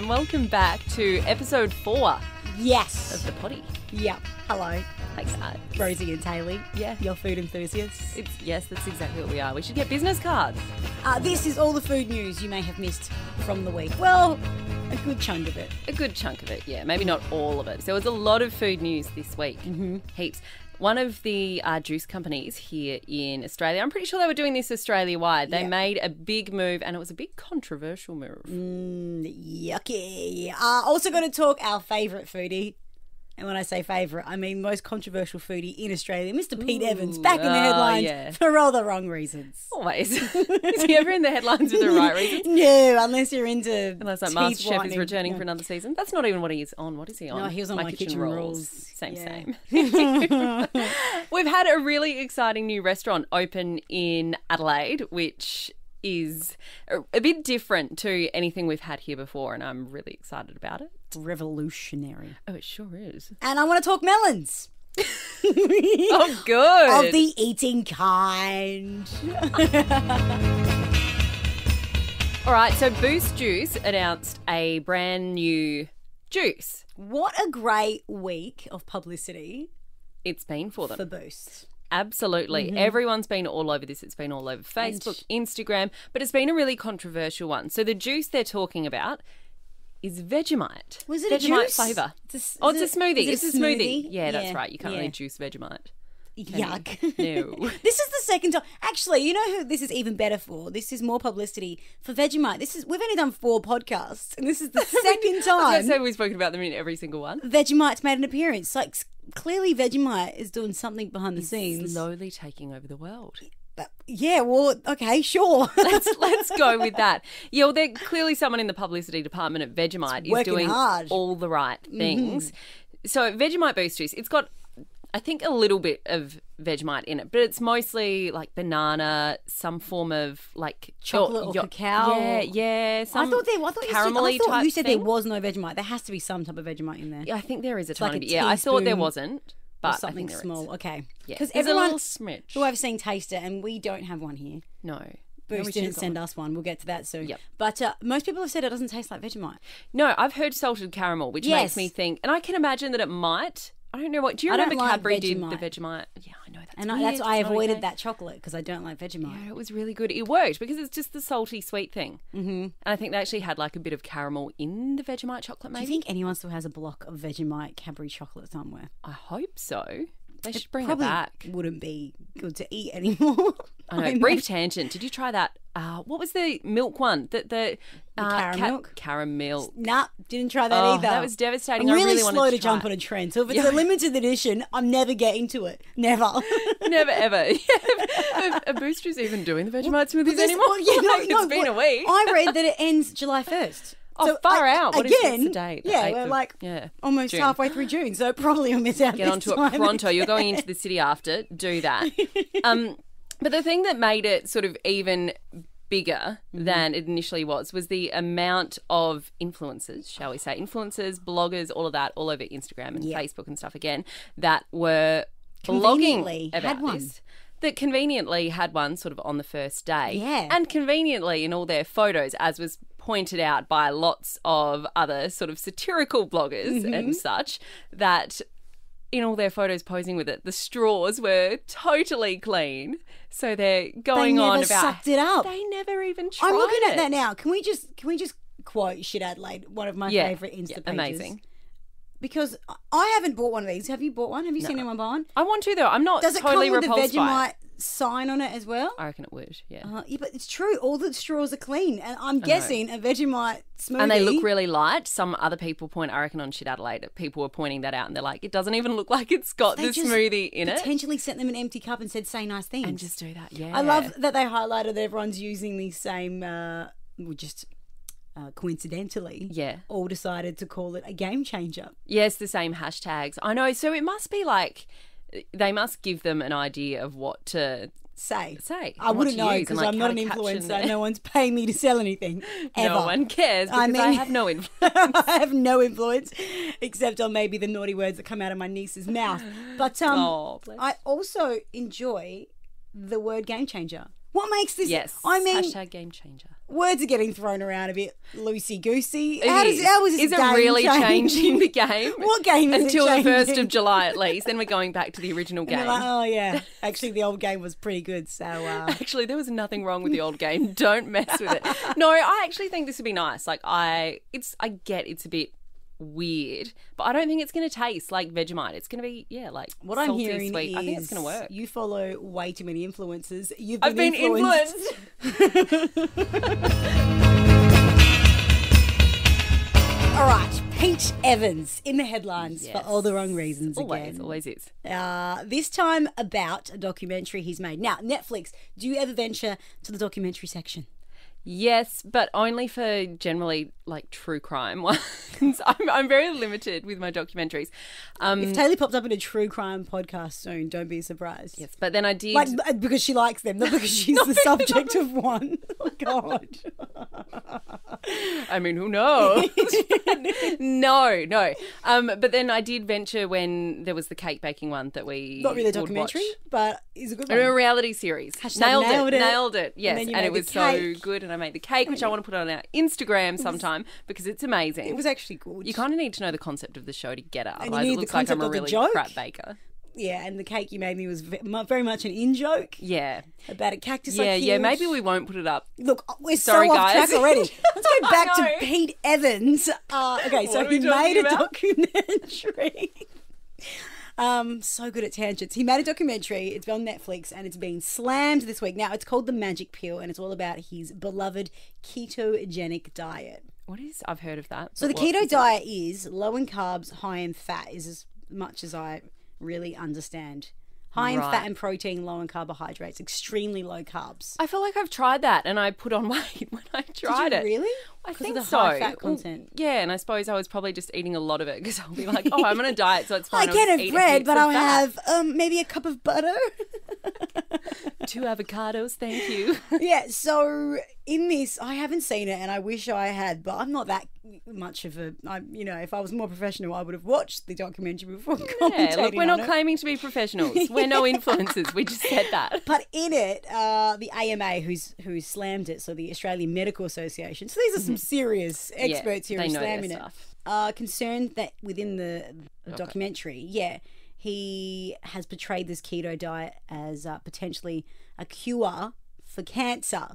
and welcome back to episode 4 Yes. of the potty. Yep. Hello. Thanks, Rosie and Taylor. Yeah. Your food enthusiasts. Yes, that's exactly what we are. We should get business cards. This is all the food news you may have missed from the week. Well, a good chunk of it. A good chunk of it, yeah. Maybe not all of it. So there was a lot of food news this week. Mm-hmm. Heaps. One of the juice companies here in Australia, I'm pretty sure they were doing this Australia-wide. They made a big move, and it was a big controversial move. Yucky. Also going to talk our favourite foodie. And when I say favourite, I mean most controversial foodie in Australia, Mr. Pete Evans, back in the headlines for all the wrong reasons. Always. Is he ever in the headlines for the right reasons? No, unless you're into Unless like MasterChef is returning for another season. That's not even what he's on. What is he on? No, he was on My Kitchen Rules. Same. We've had a really exciting new restaurant open in Adelaide, which is a bit different to anything we've had here before, and I'm really excited about it. Revolutionary. Oh, it sure is. And I want to talk melons. Oh, good. Of the eating kind. All right, so Boost Juice announced a brand new juice. What a great week of publicity It's been for them. for Boost. Absolutely. Mm-hmm. Everyone's been all over this. It's been all over Facebook, Instagram, but it's been a really controversial one. So the juice they're talking about is Vegemite. Was it Vegemite a juice? flavour. It's It's a smoothie. Is It's it a smoothie. Yeah, that's Yeah, right. You can't yeah. really juice Vegemite. Yuck. No. This is the second time. Actually, you know who this is even better for? This is more publicity for Vegemite. We've only done 4 podcasts, and this is the second time So we've spoken about them in every single one. Vegemite's made an appearance. Like, clearly Vegemite is doing something behind the scenes. Slowly taking over the world. Yeah, well, okay, sure. Let's go with that. Yeah, well, they're clearly someone in the publicity department at Vegemite is doing hard. all the right things. So Vegemite Boost Juice, it's got, I think, a little bit of Vegemite in it, but it's mostly like banana, some form of like Chocolate or cacao. Yeah. Some I thought caramelly type you said thing. there was no Vegemite. There has to be some type of Vegemite in there. Yeah, I think there is a like tiny a bit. Yeah, I thought there teaspoon wasn't, Or but something I think there small. is. Okay. Yeah, Because there's a everyone little smidge. who I've seen taste it, and we don't have one here. No. Boost didn't send us one. We'll get to that soon. Yep. But most people have said it doesn't taste like Vegemite. No, I've heard salted caramel, which makes me think, and I can imagine that it might. I don't know what. Do you I don't remember like Cadbury did the Vegemite. Vegemite? Yeah, I know that's And weird. that's I It's not avoided okay. that chocolate because I don't like Vegemite. Yeah, it was really good. It worked because it's just the salty sweet thing. Mm-hmm. And I think they actually had like a bit of caramel in the Vegemite chocolate. Maybe. Do you think anyone still has a block of Vegemite Cadbury chocolate somewhere? I hope so. They should bring it Probably back. wouldn't be good to eat anymore. I know. Brief tangent. Did you try that? What was the milk one? The caramel? Caramel. Nah, didn't try that Oh, either. that was devastating. I'm I really really wanted slow to to jump try on it. a trend. So if it's a limited edition, I'm never getting to it. Never. Never ever. A Booster's even doing the Vegemite smoothies anymore? Well, yeah, It's been a week. I read that it ends July 1st. Oh, So far out. What is again, the date? The yeah, 8th we're of- like yeah, almost June. halfway through June, so probably will miss out. Get this onto it time. pronto. You're going into the city after. Do that. But the thing that made it sort of even bigger than it initially was the amount of influencers, shall we say, bloggers, all of that, all over Instagram and Facebook and stuff again, that were Conveniently blogging about had one. this. That conveniently had one sort of on the first day. Yeah. And conveniently in all their photos, as was pointed out by lots of other sort of satirical bloggers and such, that in all their photos posing with it, the straws were totally clean. So they're going on about sucked it up. They never even tried. I'm looking at it. that now. Can we just quote Shit Adelaide, one of my favourite Insta pages? Amazing. Because I haven't bought one of these. Have you bought one? Have you seen anyone buy one? I want to though. I'm not Does it totally come with the repulsed by Vegemite it. sign on it as well? I reckon it would. Yeah. Yeah, but it's true. All the straws are clean, and I'm guessing a Vegemite smoothie. And they look really light. Some other people I reckon on Shit Adelaide, people were pointing that out and they're like, it doesn't even look like it's got They the just smoothie in it. Potentially sent them an empty cup and said, "Say nice things." And just do that, yeah. I love that they highlighted that everyone's using the same. Coincidentally, all decided to call it a game changer. Yes, the same hashtags. I know. So it must be like they must give them an idea of what to Say. and I what wouldn't to know use because and, like, I'm how not an to caption influencer. their- No one's paying me to sell anything ever. No one cares because I have no influence. I have no influence except on maybe the naughty words that come out of my niece's mouth. But Oh, bless. I also enjoy the word game changer What makes this? Yes. I mean, hashtag game changer. words are getting thrown around a bit loosey-goosey. How is this it game really changing the game? What game is Until it the changing? 1st of July at least. Then we're going back to the original game. And they're like, oh, yeah. Actually, the old game was pretty good, so... Actually, there was nothing wrong with the old game. Don't mess with it. No, I actually think this would be nice. Like, I get it's a bit weird, but I don't think it's going to taste like Vegemite. It's going to be, like What salty, I'm hearing sweet. is I think it's going to work. you follow way too many influencers. I've been influenced. All right, Pete Evans in the headlines for all the wrong reasons again. Always is. This time about a documentary he's made. Now, Netflix, do you ever venture to the documentary section? Yes, but only for generally like true crime ones. I'm very limited with my documentaries. If Taylor popped up in a true crime podcast soon, don't be surprised. Yes, but then I did... Like, because she likes them, not because she's the subject of one. Oh, God. I mean, who knows? No. But then I did venture when there was the cake baking one that we Not really a would documentary, watch. but is a good one. A reality series. Hashtag Nailed it. Yes, And then you and made it was the so cake. good. And I made the cake, which I want to put on our Instagram sometime because it's amazing. It was actually good. You kind of need to know the concept of the show to get it. And you Otherwise, need it the looks like I'm concept a of the really joke. crap baker. Yeah, and the cake you made me was very much an in-joke Yeah. about a cactus. Yeah. Maybe we won't put it up. Look, we're Sorry, so off guys. track already. Let's go back I to know. Pete Evans. Okay, so What are he we made a talking documentary. So good at tangents. He made a documentary. It's on Netflix and it's been slammed this week. Now, it's called The Magic Pill and it's all about his beloved ketogenic diet. What is? I've heard of that. So the but what keto is it? diet is low in carbs, high in fat, is as much as I really understand. High in Right. fat and protein, low in carbohydrates, extremely low carbs. I feel like I've tried that and I put on weight when I tried Did you it. really? I 'Cause think of the so. high fat Well, content. yeah, and I suppose I was probably just eating a lot of it because I'll be like, oh, I'm on a diet, so it's fine. I I'll can just have eat bread, heaps but of I'll fat. have maybe a cup of butter. 2 avocados, thank you. Yeah, so in this, I haven't seen it and I wish I had, but I'm not that much of a, if I was more professional, I would have watched the documentary before commentating Yeah, look, we're on not it. claiming to be professionals. We're no influencers. We just said that. But in it, the AMA, who slammed it, so the Australian Medical Association, so these are some serious experts here they who know their slamming it, stuff. concerned that within the documentary, he has portrayed this keto diet as potentially a cure for cancer.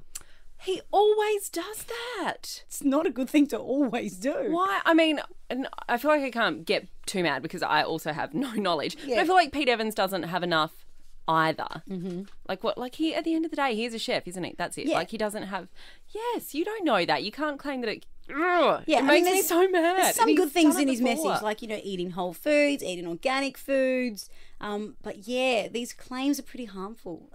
He always does that. It's not a good thing to always do. Why? I mean, and I feel like I can't get too mad because I also have no knowledge. Yeah. But I feel like Pete Evans doesn't have enough either. Mm-hmm. Like what? Like he, at the end of the day, he's a chef, isn't he? That's it. Yeah. Like he doesn't have. Yes, you don't know that. You can't claim that it. Ugh, Yeah, it I mean, makes me there's- so mad. There's some And good he's things done in it his before. message, like, eating whole foods, eating organic foods. But yeah, these claims are pretty harmful.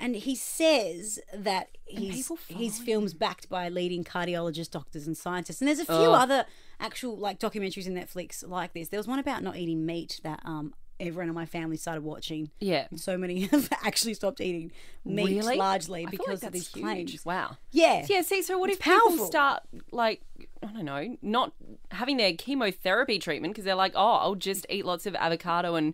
And he says that people follow his film's backed by leading cardiologists, doctors, and scientists. And there's a few Oh. other actual documentaries in Netflix like this. There was one about not eating meat that everyone in my family started watching. Yeah. So many have actually stopped eating meat Really? largely I feel because like of these that's claims. huge. Wow. Yeah. Yeah, see, so what It's if people powerful. start, I don't know, not having their chemotherapy treatment because they're like, oh, I'll just eat lots of avocado and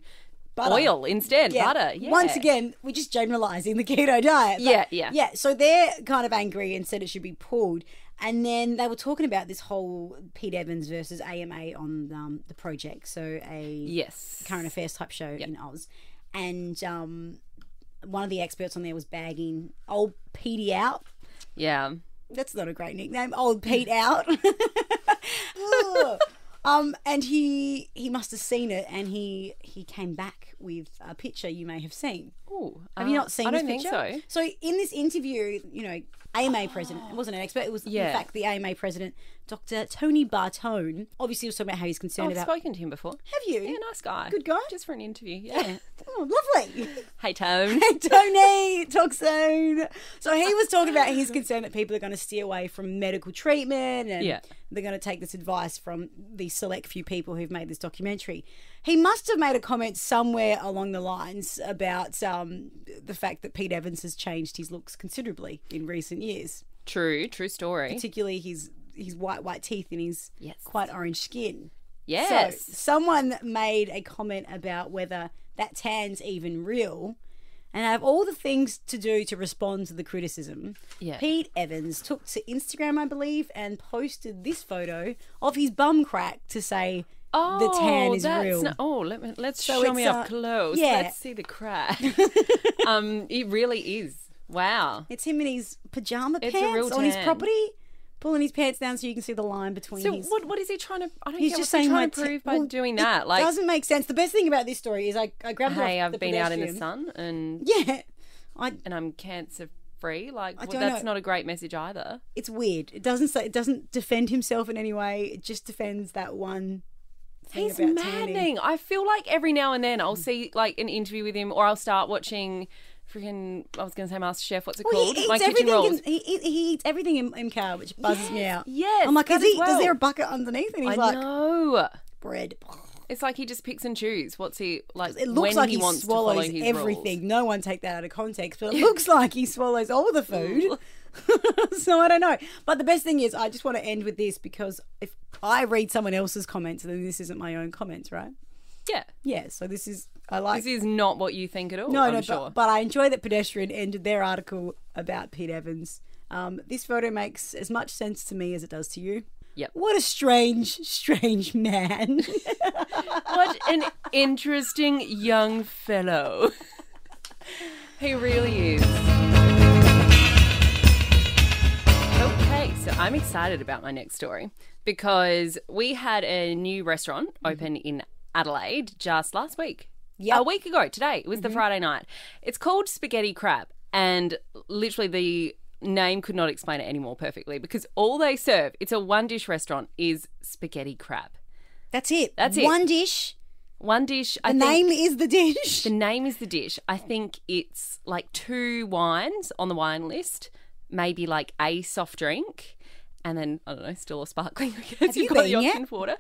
Butter. oil instead, butter. Yeah. Once again, we're just generalising the keto diet. But Yeah. So they're kind of angry and said it should be pulled. And then they were talking about this whole Pete Evans versus AMA on the project. So a current affairs type show in Oz. And one of the experts on there was bagging old Petey out. Yeah. That's not a great nickname. Old Pete out. And he must have seen it, and he came back with a picture you may have seen. Ooh, Have you not seen I this don't picture? think so. So in this interview, AMA president, it wasn't an expert, it was in fact the AMA president, Dr. Tony Bartone, obviously was talking about how he's concerned I've about... spoken to him before. Have you? Yeah, nice guy. Good guy? Just for an interview, yeah. Oh, lovely. Hey, Tone. Hey, Tony, talk soon. So he was talking about his concern that people are going to steer away from medical treatment and they're going to take this advice from the select few people who've made this documentary. He must have made a comment somewhere along the lines about the fact that Pete Evans has changed his looks considerably in recent years. True story. Particularly his white teeth and his quite orange skin. Yes. So someone made a comment about whether that tan's even real. And out of all the things to do to respond to the criticism, Yeah. Pete Evans took to Instagram, I believe, and posted this photo of his bum crack to say the tan is real. Let's So show me it's, up close. yeah. Let's see the crack. It really is. Wow. It's him in his pajama It's a real pants on his tan. property, pulling his pants down so you can see the line between So his... what is he trying to? I don't He's get just what's he saying trying my to prove by doing it that. Like, doesn't make sense. The best thing about this story is I grabbed it hey, off I've the been out in the pedestrian. sun and Yeah. I'm cancer free. Like, I don't that's know. not a great message either. It's weird. It doesn't defend himself in any way. It just defends that one thing He's about maddening. tanning. I feel like every now and then I'll see like an interview with him, or I'll start watching freaking. I was going to say MasterChef. What's it Well, called? he My eats kitchen rolls. everything. He eats everything in car, which buzzes me out. Yes, I'm like, that is as well. Is there a bucket underneath? And he's I like, know. bread. It's like he just picks and chooses. What's he like? It looks when like he wants to follow swallows his everything. rules. No one take that out of context, but it looks like he swallows all the food. So I don't know. But the best thing is, I just want to end with this because if I read someone else's comments, then this isn't my own comments, right? Yeah. Yeah. So this is I like. This is not what you think at all. No, I'm no, sure. but I enjoy that Pedestrian ended their article about Pete Evans. This photo makes as much sense to me as it does to you. Yep. What a strange man. What an interesting young fellow. He really is. Okay, so I'm excited about my next story because we had a new restaurant open in Adelaide just last week. Yep. A week ago today. It was the Friday night. It's called Spaghetti Crab, and literally the name could not explain it any more perfectly because all they serve, it's a one-dish restaurant, is spaghetti crab. That's it. That's it. One dish. One dish. The name is the dish. The name is the dish. I think it's like 2 wines on the wine list, maybe like a soft drink, and then, I don't know, still a sparkling. I guess Have you you've got been the yet? option for water.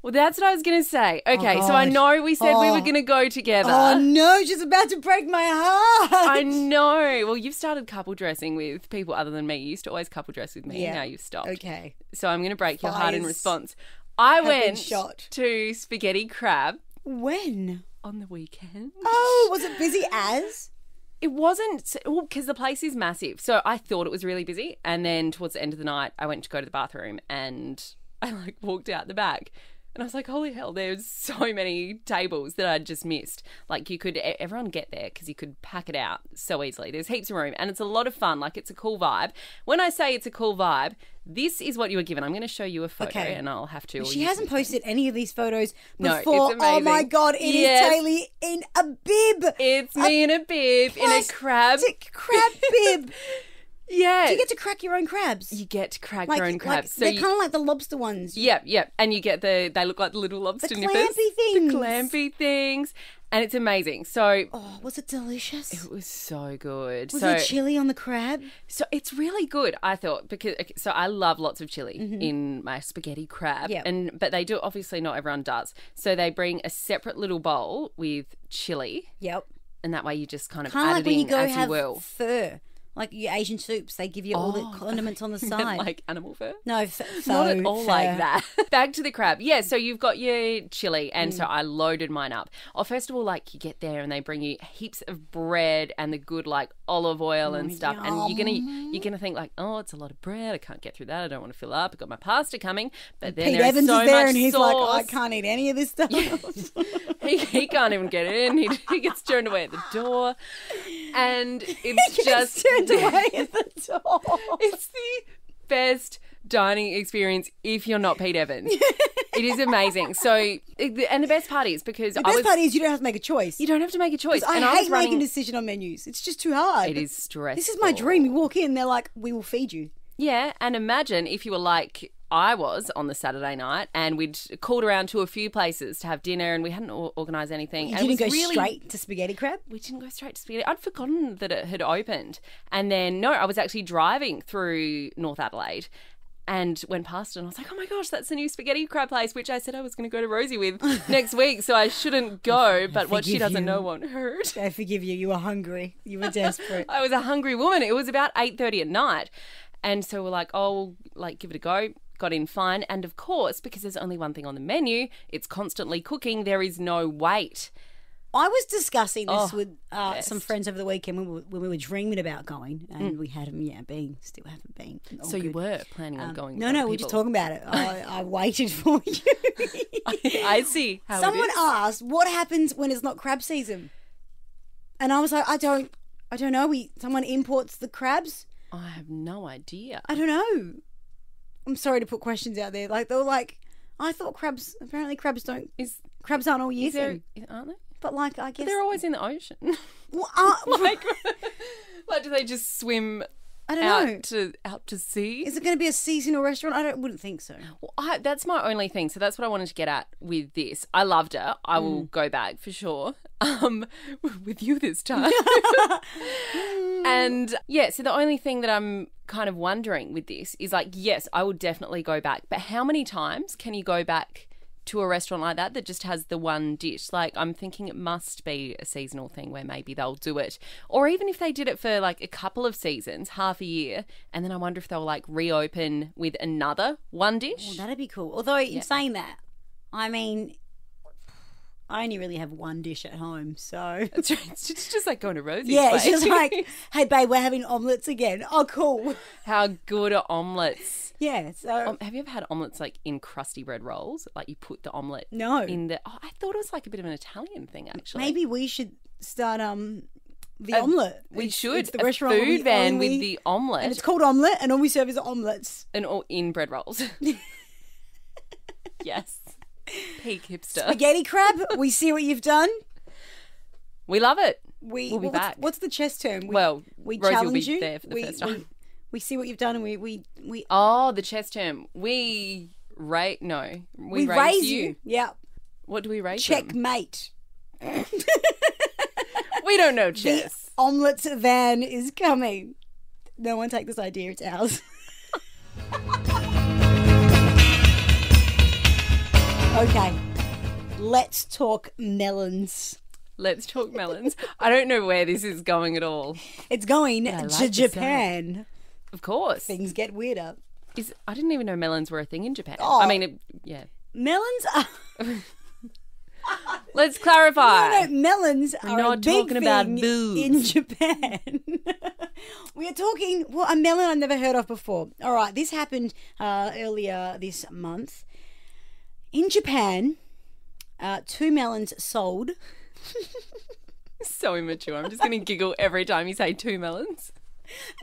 Well, that's what I was going to say. Okay, Oh, so I God. know we said we Oh. were going to go together. Oh no, she's about to break my heart. I know. Well, you've started couple dressing with people other than me. You used to always couple dress with me. Yeah. Now you've stopped. Okay. So I'm going to break your heart in Fires response. I have been went shot. to Spaghetti Crab When? on the weekend. Oh, was it busy as? It wasn't, because the place is massive. So I thought it was really busy. And then towards the end of the night, I went to go to the bathroom and I like walked out the back. And I was like, holy hell, there's so many tables that I'd just missed. Like everyone get there because you could pack it out so easily. There's heaps of room and it's a lot of fun. Like it's a cool vibe. When I say it's a cool vibe, this is what you were given. I'm going to show you a photo and I'll have to. She hasn't posted any of these photos No, before. it's Oh my amazing. God, it Yes. is Taylor in a bib. It's me in a bib, in a crab. Plastic crab bib. Yeah. Do you get to crack your own crabs? You get to crack your own crabs. They're kind of like the lobster ones. Yep. And you get they look like the little lobster nippers. clampy things. The clampy things. And it's amazing. So Oh, was it delicious? it was so good. Was so there chili on the crab? So it's really good, I thought, because so I love lots of chili in my spaghetti crab. Yep. But they do, obviously not everyone does. So they bring a separate little bowl with chili, Yep. and that way you just kind of Kind of add like it when you in go as have you will. pho. Like your Asian soups, they give you all the condiments on the side. Like animal fur. No, Not at all like pho. that. Back to the crab. Yeah, so you've got your chili, and so I loaded mine up. Oh, first of all, like you get there and they bring you heaps of bread and the good like olive oil and stuff, and you're gonna think like, oh, it's a lot of bread. I can't get through that. I don't want to fill up. I've got my pasta coming, but then Pete there's Evans so is there much and he's sauce. like, I can't eat any of this stuff. He can't even get in. He gets turned away at the door, and it's just turned away at the door. It's the best dining experience if you're not Pete Evans. It is amazing. So, and the best part is because The best part is you don't have to make a choice. you don't have to make a choice. I And hate was running. making a decision on menus. It's just too hard. It is stressful. This is my dream. You walk in, they're like, we will feed you. Yeah, and imagine if you were like I was on the Saturday night, and we'd called around to a few places to have dinner, and we hadn't organised anything. You and it didn't was go straight to spaghetti crab? We didn't go straight to spaghetti. I'd forgotten that it had opened. And then, no, I was actually driving through North Adelaide and went past it and I was like, oh my gosh, that's the new spaghetti crab place, which I said I was going to go to Rosie with next week, so I shouldn't go. But what she doesn't know won't hurt. I forgive you. You were hungry. You were desperate. I was a hungry woman. It was about 8:30 at night. And so we're like, oh, like, give it a go. Got in fine. And of course, because there's only one thing on the menu, it's constantly cooking, there is no wait. I was discussing this with best. some friends over the weekend when we were dreaming about going, and we had them, still haven't been. So you were planning on going? No, we're just talking about it. I waited for you. I see how Someone it is. asked, what happens when it's not crab season? And I was like, I don't know. Someone imports the crabs. I have no idea. I don't know. I'm sorry to put questions out there. Like, they were like, I thought apparently crabs aren't all year thing. Aren't they? But like, I guess But they're always in the ocean. Well, like do they just swim I don't know. out to sea? Is it going to be a seasonal restaurant? Wouldn't think so. Well, that's my only thing. So that's what I wanted to get at with this. I loved it. I will go back for sure. With you this time. And yeah, so the only thing that I'm kind of wondering with this is like, yes, I will definitely go back. But how many times can you go back to a restaurant like that just has the one dish? Like, I'm thinking it must be a seasonal thing where maybe they'll do it. Or even if they did it for like a couple of seasons, half a year, and then I wonder if they'll like reopen with another one dish. Well, that'd be cool. Although in saying that, I mean, I only really have one dish at home, so It's just like going to Rosie's yeah, place. it's just like, hey babe, we're having omelets again. Oh, cool. How good are omelets? Yeah. So Have you ever had omelets like in crusty bread rolls? Like you put the omelette No. in the. Oh, I thought it was like a bit of an Italian thing actually. maybe we should start the omelette. We should. It's the a restaurant where food we van only- with the omelette and it's called omelette, and all we serve is omelets. and all in bread rolls. Yes. Peak hipster. Spaghetti crab. We see what you've done. We love it. We'll be back. What's the chess term? We we Rosie will challenge be you. there for the first time. We see what you've done, and we Oh, the chess term. We rate. No, we raise you. Yeah. What do we rate? them? Checkmate. We don't know The chess. omelette van is coming. No one take this idea. It's ours. Okay. Let's talk melons. Let's talk melons. I don't know where this is going at all. It's going I like to the Japan. Of course. Things get weirder. I didn't even know melons were a thing in Japan. Oh. I mean, yeah. Melons are... Let's clarify. No, melons are not a big talking about thing boobs. in Japan. We are talking, a melon I've never heard of before. All right, this happened earlier this month. In Japan, 2 melons sold. So immature. I'm just going to giggle every time you say 2 melons.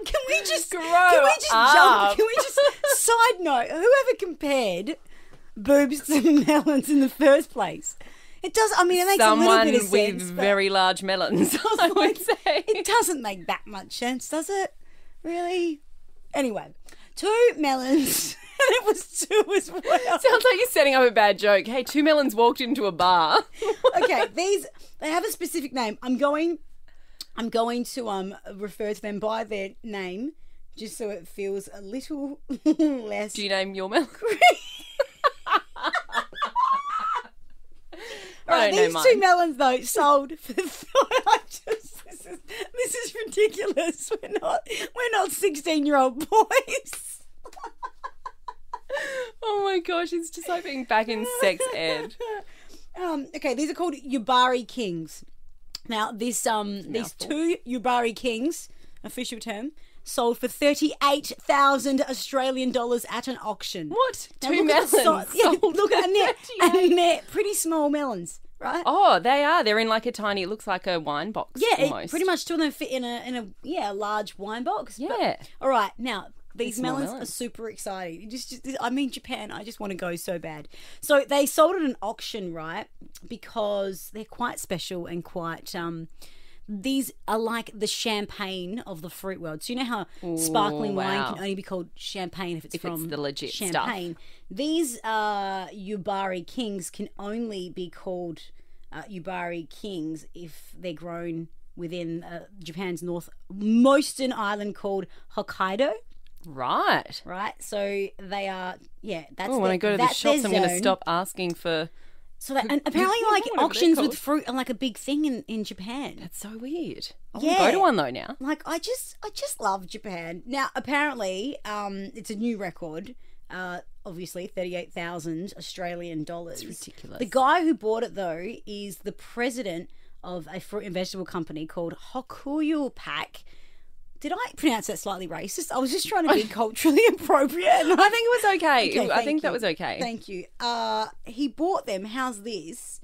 Can we just Grow jump? up. Can we just side note? Whoever compared boobs to melons in the first place? It does. I mean, it makes a little bit of sense. Someone with very large melons, I would say. It doesn't make that much sense, does it? Really? Anyway, 2 melons. And it was 2 as well. Sounds like you're setting up a bad joke. Hey, 2 melons walked into a bar. Okay, they have a specific name. I'm going to refer to them by their name, just so it feels a little less. Do you name your melon? Right, I don't know these mine. 2 melons though sold for. This is ridiculous. We're not 16-year-old boys. Oh my gosh, it's just like being back in sex ed. Okay, these are called Yubari Kings. Now, these 2 Yubari Kings, official term, sold for 38,000 Australian dollars at an auction. What? Now, 2 look at melons? the size. Yeah, sold look at for and they're pretty small melons, right? Oh, they are. They're in like a tiny, it looks like a wine box. Yeah, almost. pretty much 2 of them fit in a large wine box. But- Yeah. all right, now these small melons are melons. super exciting. I mean, Japan. I just want to go so bad. So they sold at an auction, right? Because they're quite special and quite. These are like the champagne of the fruit world. So you know how sparkling wine wow. can only be called champagne if it's from the legit champagne. stuff. These Yubari Kings can only be called Yubari Kings if they're grown within Japan's northmost island called Hokkaido. Right. Right, so they are. That's. Oh, when I go to the shops, I'm going to stop asking for. So that, and apparently, like Whatever they're auctions with called. fruit are like a big thing in Japan. That's so weird. I Yeah. want to go to one though now. Like I just love Japan. Now apparently, it's a new record. Obviously, 38,000 Australian dollars. It's ridiculous. The guy who bought it though is the president of a fruit and vegetable company called Hokuyu Pack. Did I pronounce that slightly racist? I was just trying to be culturally appropriate. I think it was okay. Okay, I think that was okay. Thank you. He bought them, how's this,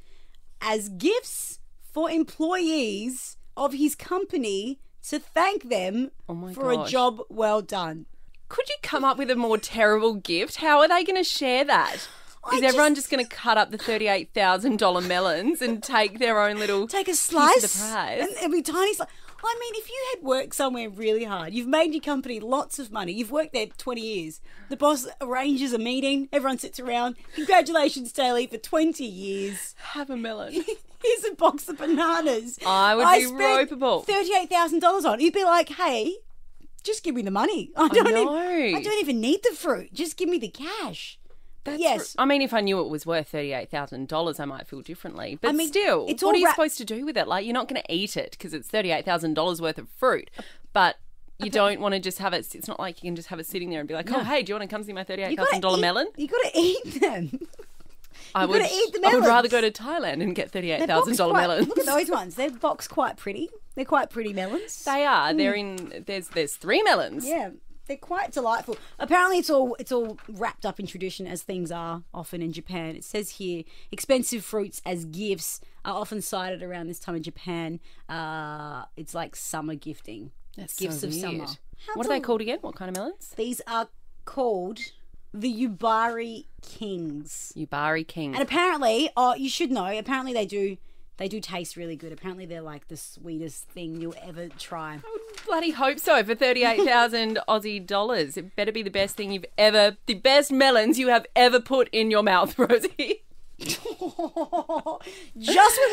as gifts for employees of his company to thank them for a job well done. Could you come up with a more terrible gift? How are they going to share that? Is everyone just going to cut up the $38,000 melons and take their own little take a slice piece of the prize? And every tiny slice. I mean, if you had worked somewhere really hard, you've made your company lots of money, you've worked there 20 years, the boss arranges a meeting, everyone sits around, congratulations, Daly, for 20 years. Have a melon. Here's a box of bananas. I would be ropeable. $38,000 on. You'd be like, hey, just give me the money. I don't even need the fruit. Just give me the cash. Yes. I mean, if I knew it was worth $38,000, I might feel differently. But still, it's what are you supposed to do with it? Like, you're not going to eat it because it's $38,000 worth of fruit. But you don't want to just have it. It's not like you can just have it sitting there and be like, oh, hey, do you want to come see my $38,000 melon? You got to eat them. I would rather go to Thailand and get $38,000 melons. Look at those ones. They're boxed quite pretty. They're quite pretty melons. They are. They're in. There's 3 melons. Yeah. They're quite delightful. Apparently, it's all wrapped up in tradition, as things are often in Japan. It says here, expensive fruits as gifts are often cited around this time in Japan. It's like summer gifting. That's gifts so of weird. summer. What are they called again? What kind of melons? These are called the Yubari Kings. Yubari Kings. And apparently, you should know, apparently they do taste really good. Apparently they're like the sweetest thing you'll ever try. I would bloody hope so for 38,000 Aussie dollars. It better be the best best melons you have ever put in your mouth, Rosie. Just when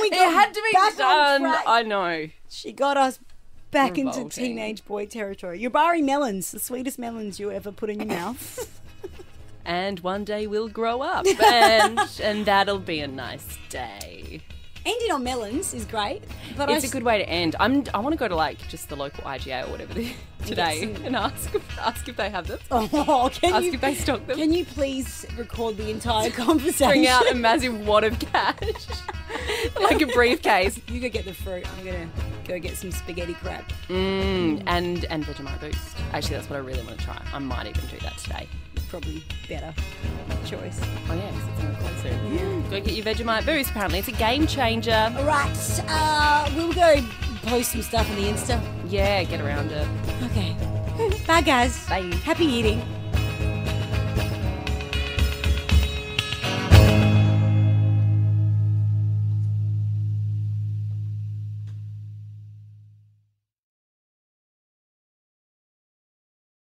we got it had to be back done. On track, I know. She got us back Revolting. into teenage boy territory. Yubari melons, the sweetest melons you ever put in your mouth. And one day we'll grow up, and that'll be a nice day. Ending on melons is great, but it's a good way to end. I want to go to like just the local IGA or whatever today and ask if they have them. If they stock them. Can you please record the entire conversation? Bring out a massive wad of cash, like a briefcase. You go get the fruit. I'm gonna go get some spaghetti crab. And Vegemite Boost. Actually, that's what I really want to try. I might even do that today. Probably better choice. Oh yeah, because it's in the closer. Yeah. Go get your Vegemite Boost. Apparently, it's a game changer. All right, we'll go post some stuff on the Insta. Yeah, get around it. Okay. Bye, guys. Bye. Happy eating.